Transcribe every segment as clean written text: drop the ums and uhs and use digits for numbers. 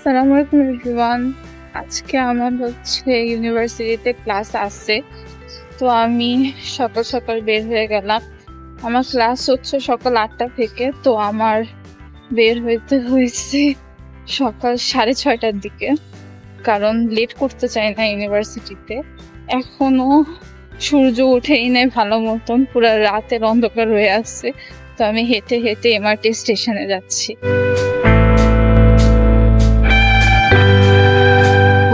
আসসালামু আলাইকুম এভরিওয়ান। আজকে আমার ইউনিভার্সিটিতে ক্লাস আছে। তো আমি সকাল সকাল বের হয়ে গেলাম। আমার ক্লাস হচ্ছে সকাল 8টা থেকে। তো আমার বের হইতে হয়েছে সকাল 6:30টার দিকে, কারণ লেট করতে চাই না ইউনিভার্সিটিতে। এখনো সূর্য ওঠেই নাই ভালো মতন, পুরো রাতের অন্ধকার হয়ে আছে। তো আমি হেঁটে হেঁটে এমআরটি স্টেশনে যাচ্ছি।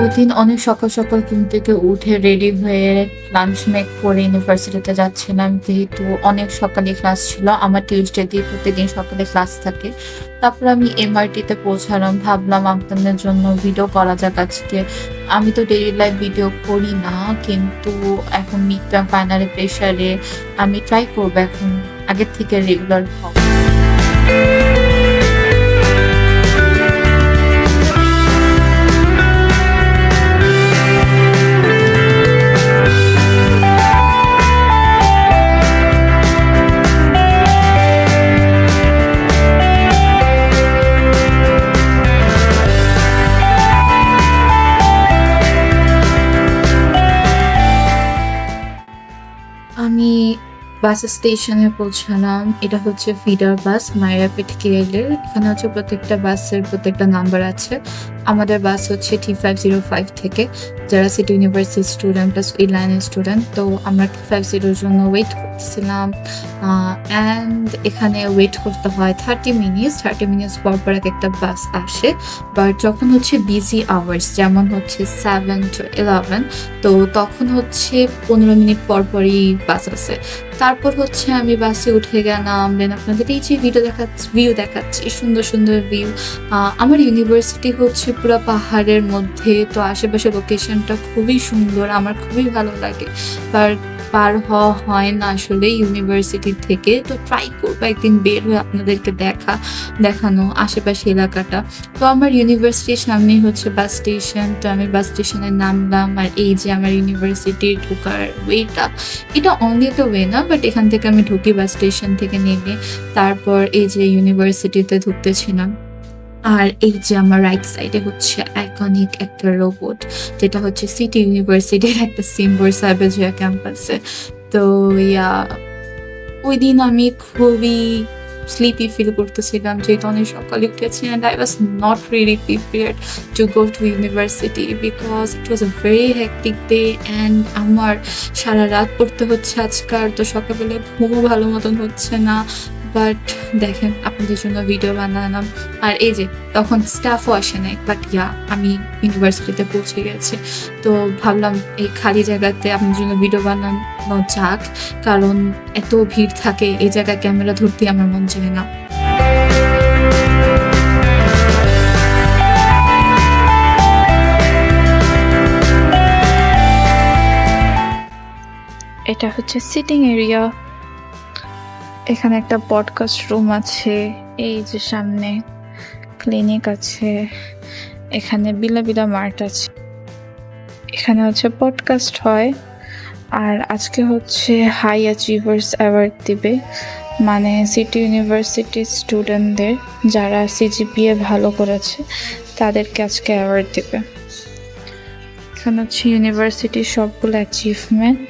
ওইদিন অনেক সকাল সকাল ঘুম থেকে উঠে রেডি হয়ে লাঞ্চ মেক করে ইউনিভার্সিটিতে যাচ্ছিলাম, যেহেতু অনেক সকালে ক্লাস ছিল। আমার টিউসডে দিয়ে প্রতিদিন সকালে ক্লাস থাকে। তারপর আমি এমআরটিতে পৌঁছালাম, ভাবলাম আপনাদের জন্য ভিডিও করা যাক আজকে। আমি তো ডেইলি লাইফ ভিডিও করি না, কিন্তু এখন মিড টার্ম ফাইনালের প্রেশারে আমি ট্রাই করবো এখন আগের থেকে রেগুলার হওয়া। আমি বাস স্টেশনে পৌঁছালাম। এটা হচ্ছে ফিডার বাস, মায়াপেট কেএলের। এখানে হচ্ছে প্রত্যেকটা বাসের প্রত্যেকটা নাম্বার আছে। আমাদের বাস হচ্ছে T505 থেকে, যারা সিটি ইউনিভার্সিটি স্টুডেন্ট প্লাস এই লাইনের স্টুডেন্ট। তো আমরা T50 জন্য ওয়েট করতেছিলাম, অ্যান্ড এখানে ওয়েট করতে হয় 30 মিনিটস। 30 মিনিটস পর পর একটা বাস আসে। বাট যখন হচ্ছে বিজি আওয়ার্স, যেমন হচ্ছে 7 to 11, তো তখন হচ্ছে 15 মিনিট পর পরই বাস আছে। তারপর হচ্ছে আমি বাসে উঠে গেলাম, দেন আপনাদের এই যে ভিউ দেখাচ্ছি, সুন্দর সুন্দর ভিউ। আমার ইউনিভার্সিটি হচ্ছে পুরো পাহাড়ের মধ্যে, তো আশেপাশে লোকেশনটা খুবই সুন্দর, আমার খুবই ভালো লাগে। পার হওয়া হয় না আসলে ইউনিভার্সিটি থেকে। তো ট্রাই করবো একদিন বের হয়ে আপনাদেরকে দেখানো আশেপাশে এলাকাটা। তো আমার ইউনিভার্সিটির সামনে হচ্ছে বাস স্টেশন। তো আমি বাস স্টেশনে নামলাম, আর এই যে আমার ইউনিভার্সিটি ঢোকার ওয়েটা, এটা অনলি তো ওয়ে না, বাট এখান থেকে আমি ঢুকি বাস স্টেশন থেকে নেমে। তারপর এই যে ইউনিভার্সিটিতে ঢুকতেছিলাম, আর এই যে আমার রাইট সাইডে হচ্ছে আইকনিক একটা রোবট, যেটা হচ্ছে সিটি ইউনিভার্সিটির একটা সিম্বল সাইবেজিয়া ক্যাম্পাসে। তো ইয়া, ওই দিন আমি খুবই স্লিপি ফিল করতেছিলাম, যেহেতু অনেক সকালে উঠেছি, and I was not really prepared to go to university because it was a very hectic day, and আমার সারা রাত পড়তে হচ্ছে আজকাল। তো সকালবেলা ঘুমও ভালো মতন হচ্ছে না, বাট দেখেন আপনাদের জন্য ভিডিও বানালাম। আর এই যে তখন স্টাফও আসে নাই, বাট আমি ইউনিভার্সিটিতে পৌঁছে গেছি। তো ভাবলাম এই খালি জায়গাতে আপনার জন্য ভিডিও বানানো যাক, কারণ এত ভিড় থাকে এই জায়গায় ক্যামেরা ধরতে আমার মন চায় না। এটা হচ্ছে সিটিং এরিয়া। এখানে একটা পডকাস্ট রুম আছে, এই যে সামনে ক্লিনিক আছে, এখানে বিলাবিলা মার্ট আছে, এখানে হচ্ছে পডকাস্ট হয়। আর আজকে হচ্ছে হাই অ্যাচিভার্স অ্যাওয়ার্ড দিবে, মানে সিটি ইউনিভার্সিটির স্টুডেন্টদের যারা সিজিপিএ ভালো করেছে তাদেরকে আজকে অ্যাওয়ার্ড দিবে। এখানে হচ্ছে ইউনিভার্সিটির সবগুলো অ্যাচিভমেন্ট।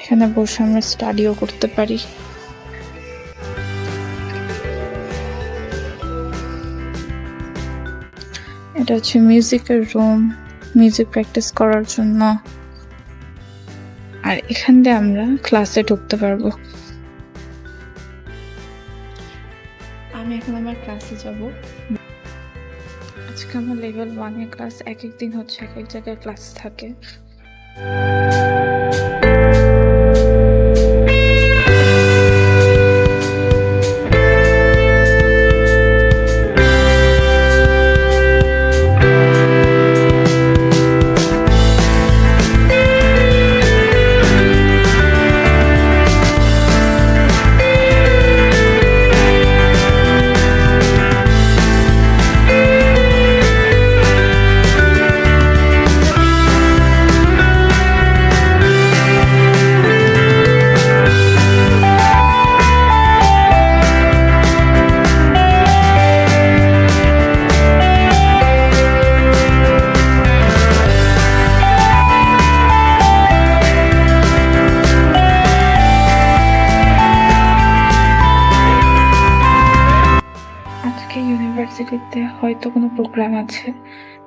এখানে বসে আমরা স্টাডিও করতে পারি। এটা হচ্ছে মিউজিকের রুম, মিউজিক প্র্যাকটিস করার জন্য। আর এখান দিয়ে আমরা ক্লাসে ঢুকতে পারবো। আমি এখন আমার ক্লাসে যাব। আজকে আমার লেভেল 1 ক্লাস, এক দিন হচ্ছে এক এক জায়গায় ক্লাস থাকে। ইউনিভার্সিটিতে হয়তো কোনো প্রোগ্রাম আছে,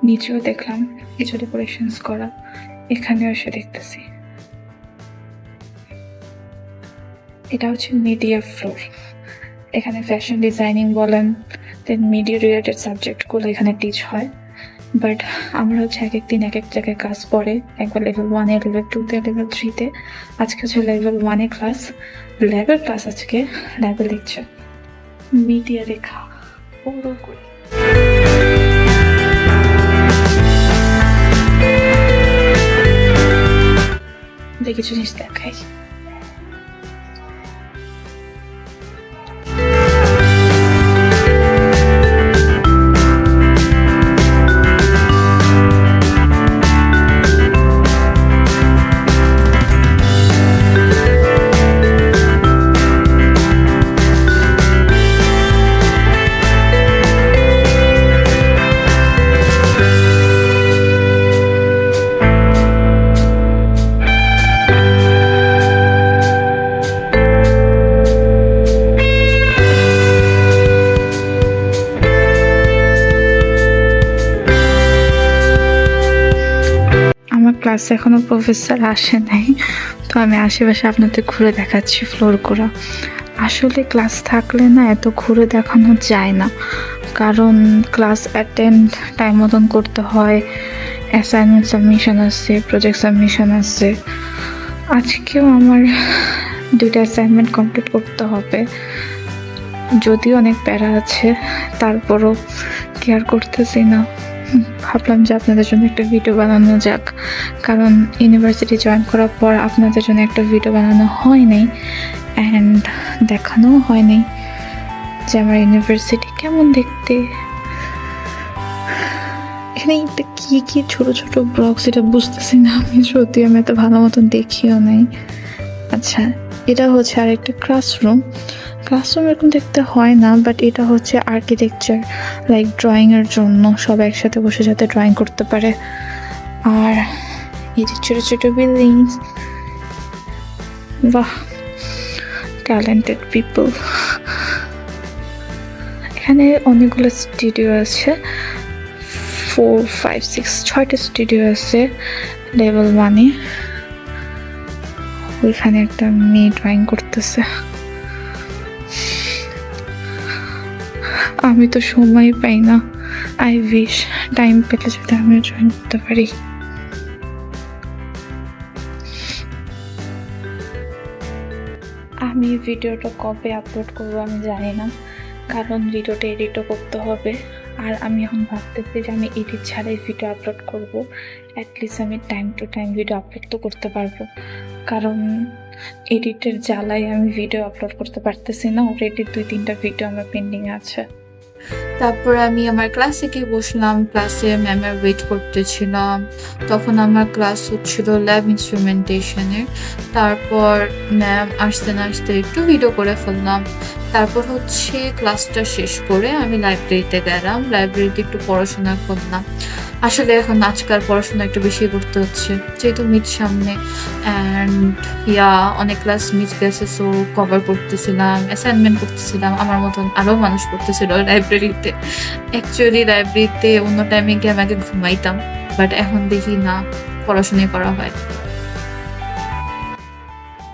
নিচেও দেখলাম কিছু ডেকোরেশনস করা, এখানেও এসে দেখতেছি। এটা হচ্ছে মিডিয়া ফ্লোর। এখানে ফ্যাশন ডিজাইনিং বলেন, দেন মিডিয়া রিলেটেড সাবজেক্টগুলো এখানে টিচ হয়। বাট আমরা হচ্ছে এক এক দিন এক এক জায়গায় ক্লাস পড়ে, একবার লেভেল 1-এ, লেভেল 2-তে, লেভেল 3-তে। আজকে হচ্ছে লেভেল 1-এ ক্লাস, ল্যাবের ক্লাস আজকে, ল্যাবে লেকচার। মিডিয়া রেখা পুরো করি। কিছু জিনিস দেখাই। আমার ক্লাসে এখনো প্রফেসর আসে নাই, তো আমি আশেপাশে আপনাদের ঘুরে দেখাচ্ছি ফ্লোরগুলো। আসলে ক্লাস থাকলে না এত ঘুরে দেখানো যায় না, কারণ ক্লাস অ্যাটেন্ড টাইম মতন করতে হয়, অ্যাসাইনমেন্ট সাবমিশন আছে, প্রজেক্ট সাবমিশন আছে। আজকেও আমার 2টা অ্যাসাইনমেন্ট কমপ্লিট করতে হবে, যদিও অনেক প্যারা আছে, তারপরও কেয়ার করতেছি না। ভাবলাম যে আপনাদের জন্য একটা ভিডিও বানানো যাক, কারণ ইউনিভার্সিটি জয়েন করার পর আপনাদের জন্য একটা ভিডিও বানানো হয় নাই অ্যান্ড দেখানোও হয় নাই যে আমার ইউনিভার্সিটি কেমন দেখতে। এখানে কি কি ছোট ছোট ব্লগস, এটা বুঝতেছি না আমি, সত্যি আমি এত ভালো মতন দেখিও নাই। আচ্ছা, এটা হচ্ছে আরেকটা ক্লাসরুম। ক্লাসরুম এরকম দেখতে হয় না, বাট এটা হচ্ছে আর্কিটেকচার, লাইক ড্রয়িংয়ের জন্য, সব একসাথে বসে যাতে ড্রয়িং করতে পারে। আর এই যে ছোটো ছোটো বিল্ডিংস, বাহ, ট্যালেন্টেড পিপল। এখানে অনেকগুলো স্টুডিও আছে, 4, 5, 6, 6টা স্টুডিও আছে লেভেল 1-এ। ওইখানে একটা মেয়ে ড্রয়িং করতেছে। আমি তো সময় পাই না, আই উইশ টাইম পেলে যদি আমিও জয়েন করতে পারি। আমি ভিডিওটা কবে আপলোড করবো আমি জানি না, কারণ ভিডিওটা এডিটও করতে হবে। আর আমি এখন ভাবতেছি যে আমি এডিট ছাড়াই ভিডিও আপলোড করব, অ্যাটলিস্ট আমি time to time video upload তো করতে পারবো, কারণ এডিটের জ্বালায় আমি ভিডিও আপলোড করতে পারতেছি না। অলরেডি 2-3টা ভিডিও আমার পেন্ডিং আছে। তারপর আমি আমার ক্লাসে গিয়ে বসলাম, ক্লাসে ম্যামের ওয়েট করতেছিলাম। তখন আমার ক্লাস হচ্ছিল ল্যাব ইনস্ট্রুমেন্টেশনের। তারপর ম্যাম আসতে না আসতে একটু ভিডিও করে ফেললাম। তারপর হচ্ছে ক্লাসটা শেষ করে আমি লাইব্রেরিতে গেলাম, লাইব্রেরিতে একটু পড়াশোনা করলাম। আসলে এখন আজকাল পড়াশোনা একটু বেশি করতে হচ্ছে, যেহেতু মিড সামনে, অ্যান্ড অনেক ক্লাস মিস গেছে, সো কভার করতেছিলাম, অ্যাসাইনমেন্ট করতেছিলাম। আমার মতন আরও মানুষ করতেছিল লাইব্রেরিতে। অ্যাকচুয়ালি লাইব্রেরিতে অন্য টাইমে গিয়ে আমি আগে ঘুমাইতাম, বাট এখন দেখি না, পড়াশোনাই করা হয়।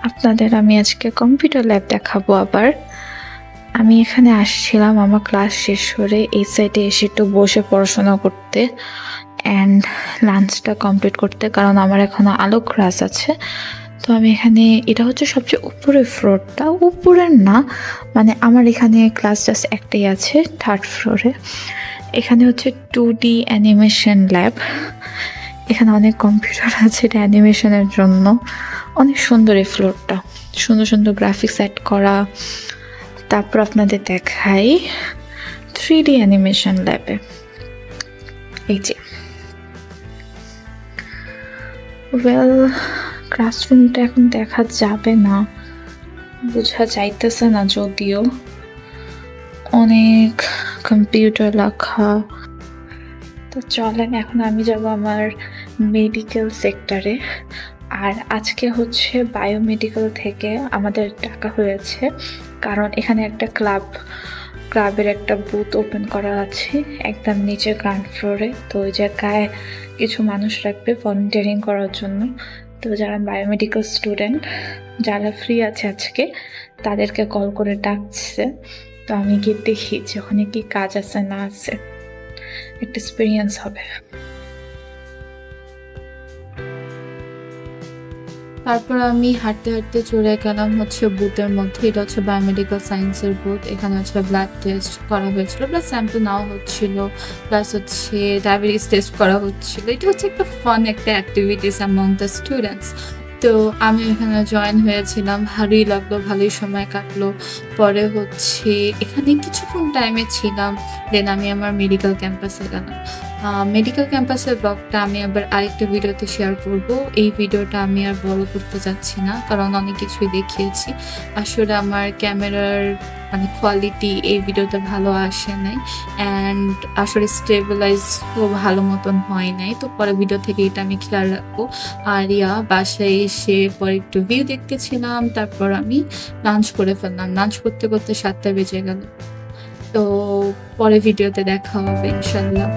আপনাদের আমি আজকে কম্পিউটার ল্যাব দেখাবো। আবার আমি এখানে আসছিলাম আমার ক্লাস শেষ করে এই সাইডে এসে একটু বসে পড়াশোনা করতে অ্যান্ড লাঞ্চটা কমপ্লিট করতে, কারণ আমার এখনো আলো ক্লাস আছে। তো আমি এখানে, এটা হচ্ছে সবচেয়ে উপরের ফ্লোরটা, উপরের না, মানে আমার এখানে ক্লাস জাস্ট একটাই আছে 3rd ফ্লোরে। এখানে হচ্ছে 2D অ্যানিমেশন ল্যাব। এখানে অনেক কম্পিউটার আছে এটা অ্যানিমেশনের জন্য। অনেক সুন্দর এই ফ্লোরটা, সুন্দর সুন্দর গ্রাফিক্স অ্যাড করা। তারপর আপনাদের দেখাই 3D অ্যানিমেশন ল্যাবে। এই যে ওয়েল, ক্লাসরুমটা এখন দেখা যাবে না, বোঝা যাইতেছে না, যদিও অনেক কম্পিউটার লেখা। তো চলেন এখন আমি যাব আমার মেডিকেল সেক্টরে। আর আজকে হচ্ছে বায়োমেডিকেল থেকে আমাদের ডাকা হয়েছে, কারণ এখানে একটা ক্লাব ক্লাবের একটা বুথ ওপেন করা আছে একদম নিচে গ্রাউন্ড ফ্লোরে। তো ওই জায়গায় কিছু মানুষ রাখবে ভলেন্টিয়ারিং করার জন্য। তো যারা বায়োমেডিক্যাল স্টুডেন্ট যারা ফ্রি আছে আজকে তাদেরকে কল করে ডাকছে। তো আমি গিয়ে দেখি যে ওখানে কি কাজ আছে না আছে, একটা এক্সপিরিয়েন্স হবে। তারপর আমি হাঁটতে হাঁটতে চলে গেলাম হচ্ছে বুথের মধ্যে। এটা হচ্ছে বায়োমেডিক্যাল সায়েন্সের বুথ। এখানে হচ্ছে ব্লাড টেস্ট করা হয়েছিল, প্লাস স্যাম্পল নেওয়া হচ্ছিল, প্লাস হচ্ছে ডায়াবেটিস টেস্ট করা হচ্ছিল। এটা হচ্ছে একটা ফান একটা অ্যাক্টিভিটিস অ্যামং দ্য স্টুডেন্টস। তো আমি এখানে জয়েন হয়েছিলাম, ভালোই লাগলো, ভালোই সময় কাটলো। পরে হচ্ছে এখানে কিছুক্ষণ টাইমে ছিলাম, দেন আমি আমার মেডিকেল ক্যাম্পাসে গেলাম। মেডিকেল ক্যাম্পাসের ব্লগটা আমি আবার আরেকটা ভিডিওতে শেয়ার করব। এই ভিডিওটা আমি আর বড় করতে চাচ্ছি না, কারণ অনেক কিছুই দেখিয়েছি। আসলে আমার ক্যামেরার মানে কোয়ালিটি এই ভিডিওতে ভালো আসে নাই, অ্যান্ড আসলে স্টেবিলাইজও ভালো মতন হয় নাই। তো পরে ভিডিও থেকে এটা আমি খেয়াল রাখবো। আর বাসায় এসে পরে একটু ভিউ দেখতেছিলাম, তারপর আমি লাঞ্চ করে ফেললাম। লাঞ্চ করতে করতে 7টা বেজে গেল। তো পরে ভিডিওতে দেখা হবে ইনশাল্লাহ।